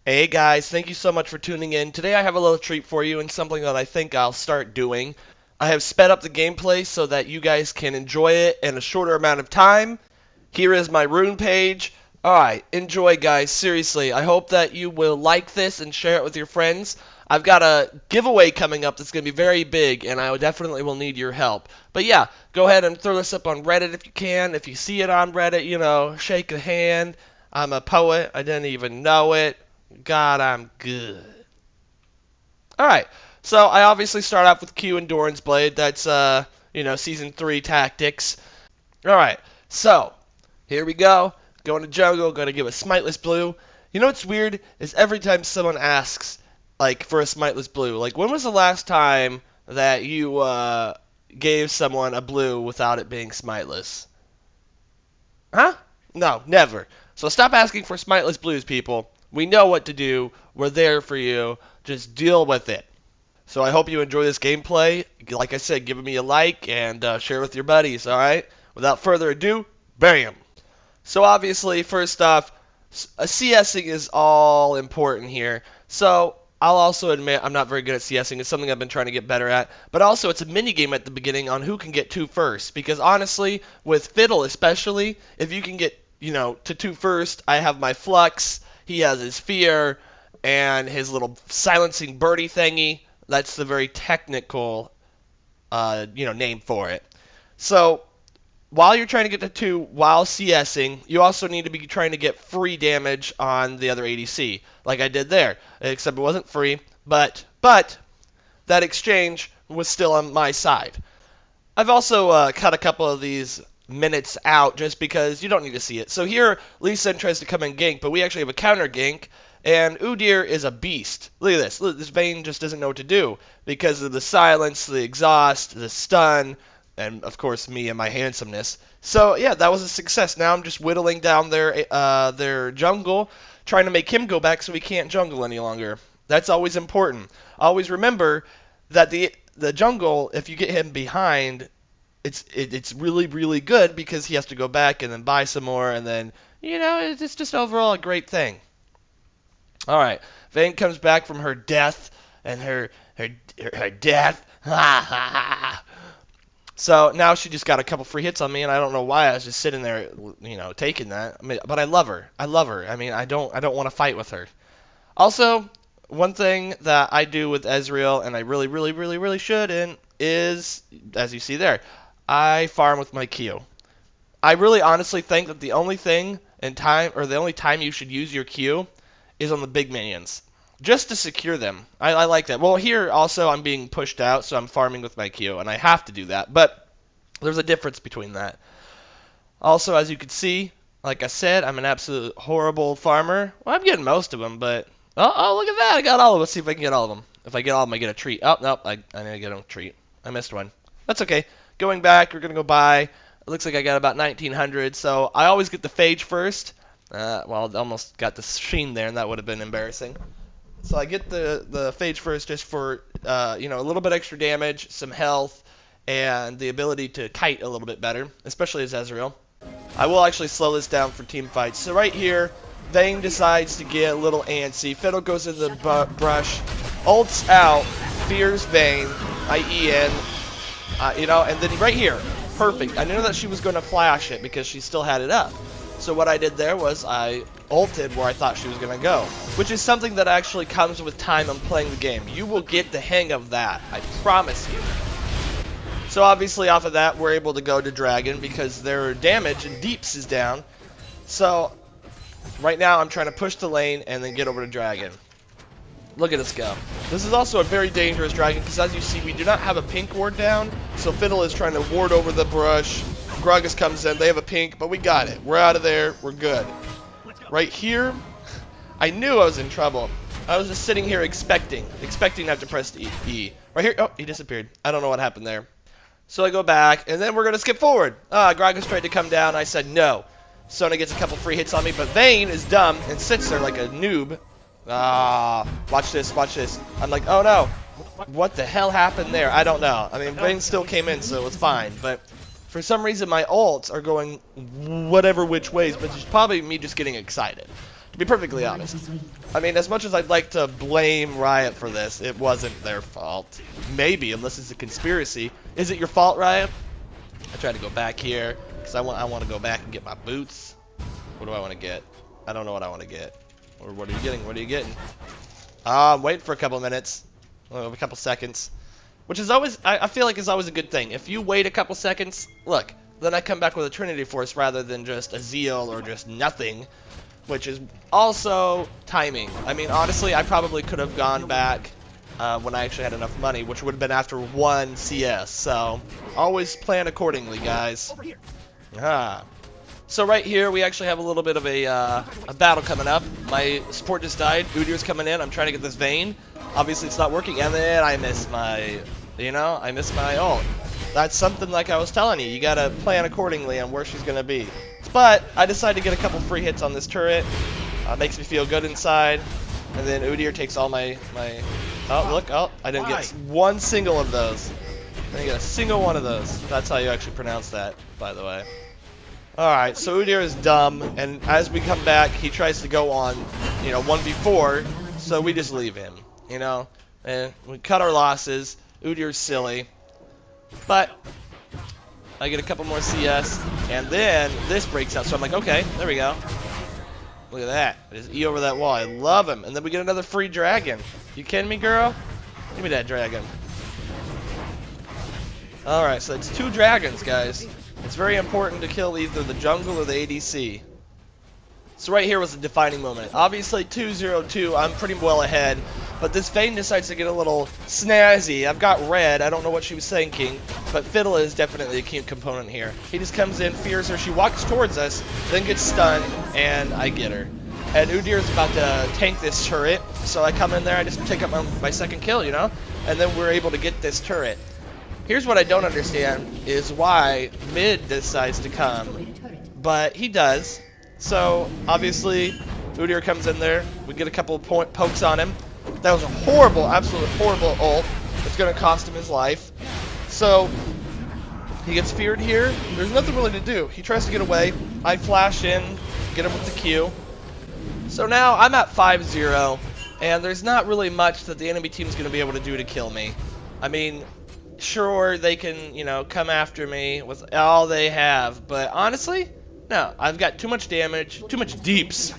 Hey guys, thank you so much for tuning in. Today I have a little treat for you and something that I think I'll start doing. I have sped up the gameplay so that you guys can enjoy it in a shorter amount of time. Here is my rune page. Alright, enjoy guys, seriously. I hope that you will like this and share it with your friends. I've got a giveaway coming up that's going to be very big and I definitely will need your help. But yeah, go ahead and throw this up on Reddit if you can. If you see it on Reddit, shake a hand. I'm a poet. I didn't even know it. God, I'm good. Alright, so I obviously start off with Q and Doran's Blade. That's, Season 3 tactics. Alright, so, here we go. Going to jungle, going to give a Smiteless Blue. You know what's weird? Is every time someone asks, like, for a Smiteless Blue, like, when was the last time that you, gave someone a blue without it being Smiteless? Huh? No, never. So stop asking for Smiteless Blues, people. We know what to do. We're there for you. Just deal with it. So I hope you enjoy this gameplay. Like I said, give me a like and share with your buddies, alright? Without further ado, bam! So obviously, first off, CSing is all important here. So I'll also admit I'm not very good at CSing. It's something I've been trying to get better at. But also, it's a mini game at the beginning on who can get two first. Because honestly, with Fiddle especially, if you can get to two first, I have my Flux. He has his Fear and his little silencing birdie thingy. That's the very technical, name for it. So while you're trying to get to 2 while CSing, you also need to be trying to get free damage on the other ADC, like I did there. Except it wasn't free, but that exchange was still on my side. I've also cut a couple of these minutes out just because you don't need to see it. So here, Lee Sin tries to come and gank, but we actually have a counter gank, and Udyr is a beast. Look at this. Look, this Vayne just doesn't know what to do because of the silence, the exhaust, the stun, and of course me and my handsomeness. So yeah, that was a success. Now I'm just whittling down their jungle, trying to make him go back so he can't jungle any longer. That's always important. Always remember that the jungle, if you get him behind, it's really really good because he has to go back and then buy some more and then it's just overall a great thing. All right, Vayne comes back from her death and her death. Ha ha ha. So now she just got a couple free hits on me, and I don't know why I was just sitting there, taking that. I mean, but I love her. I love her. I mean, I don't want to fight with her. Also, one thing that I do with Ezreal, and I really, really, really, really shouldn't, is, as you see there, I farm with my Q. I really honestly think that the only thing in time, or the only time you should use your Q is on the big minions. Just to secure them. I like that. Well, here also I'm being pushed out, so I'm farming with my Q, and I have to do that. But there's a difference between that. Also, as you can see, like I said, I'm an absolute horrible farmer. Well, I'm getting most of them, but... Oh, look at that. I got all of them. Let's see if I can get all of them. If I get all of them, I get a treat. Oh, nope. I need to get a treat. I missed one. That's okay. Going back, we're going to go buy. It looks like I got about 1,900, so I always get the Phage first. Well, I almost got the Sheen there, and that would have been embarrassing. So I get the Phage first just for, a little bit extra damage, some health, and the ability to kite a little bit better, especially as Ezreal. I will actually slow this down for team fights. So right here, Vayne decides to get a little antsy. Fiddle goes into the brush, ults out, fears Vayne, I EN, and then right here, perfect. I knew that she was going to flash it because she still had it up. So what I did there was I ulted where I thought she was going to go, which is something that actually comes with time on playing the game. You will get the hang of that, I promise you. So obviously off of that, we're able to go to Dragon because their damage and deeps is down. So right now I'm trying to push the lane and then get over to Dragon. Look at us go. This is also a very dangerous Dragon because as you see, we do not have a pink ward down. So Fiddle is trying to ward over the brush. Gragas comes in, they have a pink, but we got it. We're out of there, we're good. Right here, I knew I was in trouble. I was just sitting here expecting not to press E. Right here, oh, he disappeared. I don't know what happened there. So I go back, and then we're going to skip forward. Gragas tried to come down, I said no. Sona gets a couple free hits on me, but Vayne is dumb and sits there like a noob. Watch this, watch this. I'm like, oh no. What the hell happened there? I don't know. I mean, Vayne still came in, so it's fine, but... For some reason, my ults are going whatever which ways, but it's probably me just getting excited. To be perfectly honest. I mean, as much as I'd like to blame Riot for this, it wasn't their fault. Maybe, unless it's a conspiracy. Is it your fault, Riot? I tried to go back here, because I want to go back and get my boots. What do I want to get? I don't know what I want to get. Or what are you getting? What are you getting? I'm waiting for a couple minutes. A couple seconds. Which is always, I feel like is always a good thing. If you wait a couple seconds, look, then I come back with a Trinity Force rather than just a Zeal or just nothing. Which is also timing. I mean, honestly, I probably could have gone back when I actually had enough money, which would have been after 1 CS. So, always plan accordingly, guys. Ah. So right here, we actually have a little bit of a battle coming up. My support just died. Udyr's coming in. I'm trying to get this Vayne. Obviously, it's not working. And then I missed my, I missed my ult. That's something like I was telling you. You got to plan accordingly on where she's going to be. But I decided to get a couple free hits on this turret. Makes me feel good inside. And then Udyr takes all my... Oh, look. Oh, I didn't get one single of those. I didn't get a single one of those. That's how you actually pronounce that, by the way. Alright, so Udyr is dumb. And as we come back, he tries to go on, 1v4. So we just leave him, And we cut our losses. Udyr's silly. But... I get a couple more CS, and then this breaks out. So I'm like, okay, there we go. Look at that. I just E over that wall. I love him. And then we get another free dragon. You kidding me, girl? Give me that dragon. Alright, so it's 2 dragons, guys. It's very important to kill either the jungle or the ADC. So right here was the defining moment. Obviously, 2-0-2, I'm pretty well ahead. But this Vayne decides to get a little snazzy. I've got red. I don't know what she was thinking. But Fiddle is definitely a key component here. He just comes in, fears her. She walks towards us, then gets stunned, and I get her. And Udyr's about to tank this turret. So I come in there, I just take up my second kill, And then we're able to get this turret. Here's what I don't understand, is why mid decides to come. But he does. So, obviously, Udyr comes in there. We get a couple of pokes on him. That was a horrible, absolute horrible ult. It's going to cost him his life. So, he gets feared here. There's nothing really to do. He tries to get away. I flash in, get him with the Q. So now I'm at 5-0, and there's not really much that the enemy team's going to be able to do to kill me. I mean, sure, they can, come after me with all they have, but honestly... No, I've got too much damage, too much deeps,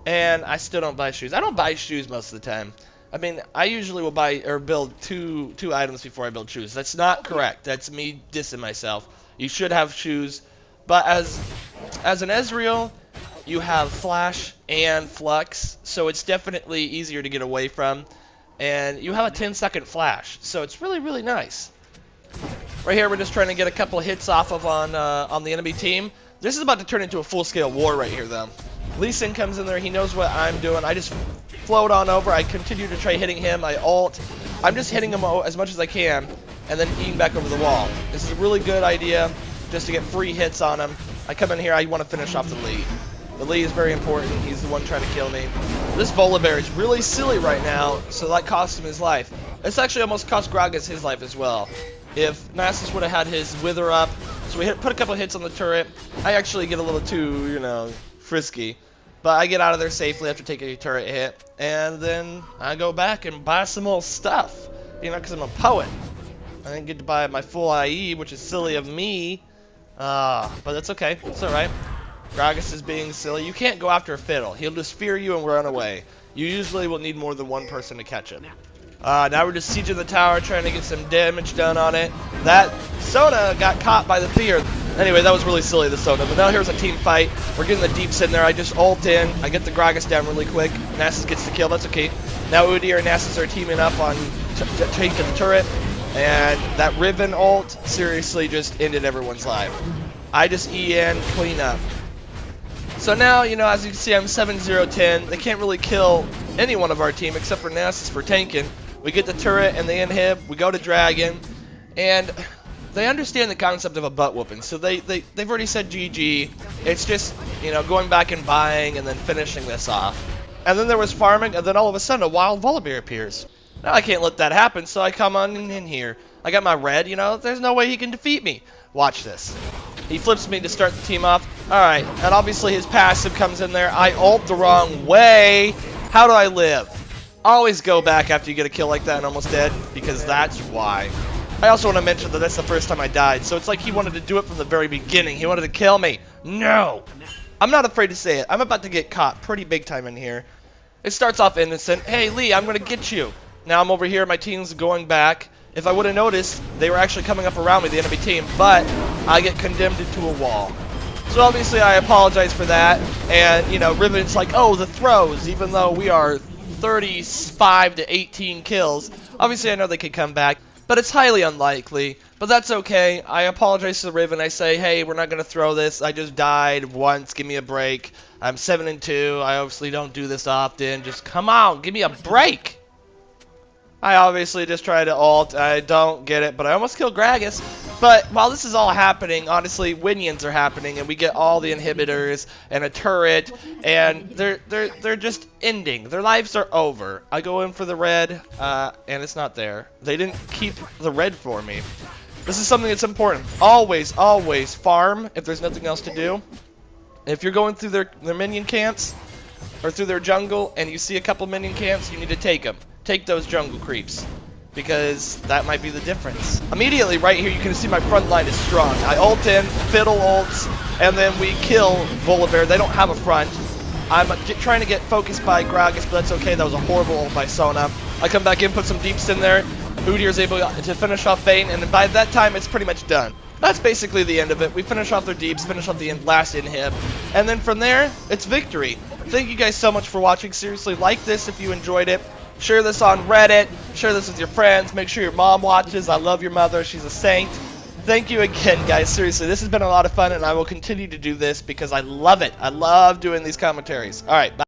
and I still don't buy shoes. I don't buy shoes most of the time. I mean, I usually will buy or build two items before I build shoes. That's not correct. That's me dissing myself. You should have shoes, but as an Ezreal, you have Flash and Flux, so it's definitely easier to get away from, and you have a 10-second Flash, so it's really, really nice. Right here, we're just trying to get a couple hits off of on the enemy team. This is about to turn into a full-scale war right here, though. Lee Sin comes in there. He knows what I'm doing. I just float on over. I continue to try hitting him. I ult. I'm just hitting him as much as I can and then eating back over the wall. This is a really good idea just to get free hits on him. I come in here. I want to finish off the Lee. The Lee is very important. He's the one trying to kill me. This Volibear is really silly right now, so that cost him his life. This actually almost cost Gragas his life as well. If Nasus would have had his Wither up, so we put a couple hits on the turret. I actually get a little too, frisky. But I get out of there safely after taking a turret hit. And then I go back and buy some more stuff. Because I'm a poet. I didn't get to buy my full IE, which is silly of me. But that's okay. It's alright. Gragas is being silly. You can't go after a Fiddle. He'll just fear you and run away. You usually will need more than one person to catch him. Now we're just sieging the tower, trying to get some damage done on it. That Sona got caught by the fear. Anyway, that was really silly, the Sona. But now here's a team fight. We're getting the deeps in there. I just ult in. I get the Gragas down really quick. Nasus gets the kill. That's okay. Now Udyr and Nasus are teaming up on taking the turret. And that Riven ult seriously just ended everyone's life. I just E in, clean up. So now, as you can see, I'm 7-0-10. They can't really kill any one of our team except for Nasus for tanking. We get the turret and the inhib, we go to Dragon, and they understand the concept of a butt whooping, so they've already said GG. It's just, going back and buying and then finishing this off. And then there was farming, and then all of a sudden a wild Volibear appears. Now I can't let that happen, so I come on in here. I got my red, there's no way he can defeat me. Watch this. He flips me to start the team off. Alright, and obviously his passive comes in there. I ult the wrong way. How do I live? Always go back after you get a kill like that and almost dead, because that's why. I also want to mention that that's the first time I died, so it's like he wanted to do it from the very beginning. He wanted to kill me. No! I'm not afraid to say it. I'm about to get caught pretty big time in here. It starts off innocent. Hey, Lee, I'm going to get you. Now I'm over here. My team's going back. If I would have noticed, they were actually coming up around me, the enemy team, but I get condemned into a wall. So obviously I apologize for that. And, you know, Riven's like, oh, the throws, even though we are 35 to 18 kills. Obviously I know they could come back, but it's highly unlikely. But that's okay. I apologize to the Riven. I say, hey, we're not going to throw this. I just died once. Give me a break. I'm 7-2. I obviously don't do this often. Just come on. Give me a break. I obviously just try to ult. I don't get it, but I almost killed Gragas. But while this is all happening, honestly, Winions are happening, and we get all the inhibitors and a turret, and they're just ending. Their lives are over. I go in for the red, and it's not there. They didn't keep the red for me. This is something that's important. Always, always farm if there's nothing else to do. If you're going through their minion camps, or through their jungle, and you see a couple minion camps, you need to take them. Take those jungle creeps, because that might be the difference. Immediately right here you can see my front line is strong. I ult in, Fiddle ults, and then we kill Volibear. They don't have a front. I'm trying to get focused by Gragas, but that's okay. That was a horrible ult by Sona. I come back in, put some deeps in there. Udyr's able to finish off Vayne, and by that time it's pretty much done. That's basically the end of it. We finish off their deeps, finish off the last inhib, and then from there, it's victory. Thank you guys so much for watching. Seriously, like this if you enjoyed it. Share this on Reddit. Share this with your friends. Make sure your mom watches. I love your mother. She's a saint. Thank you again, guys. Seriously, this has been a lot of fun, and I will continue to do this because I love it. I love doing these commentaries. All right, bye.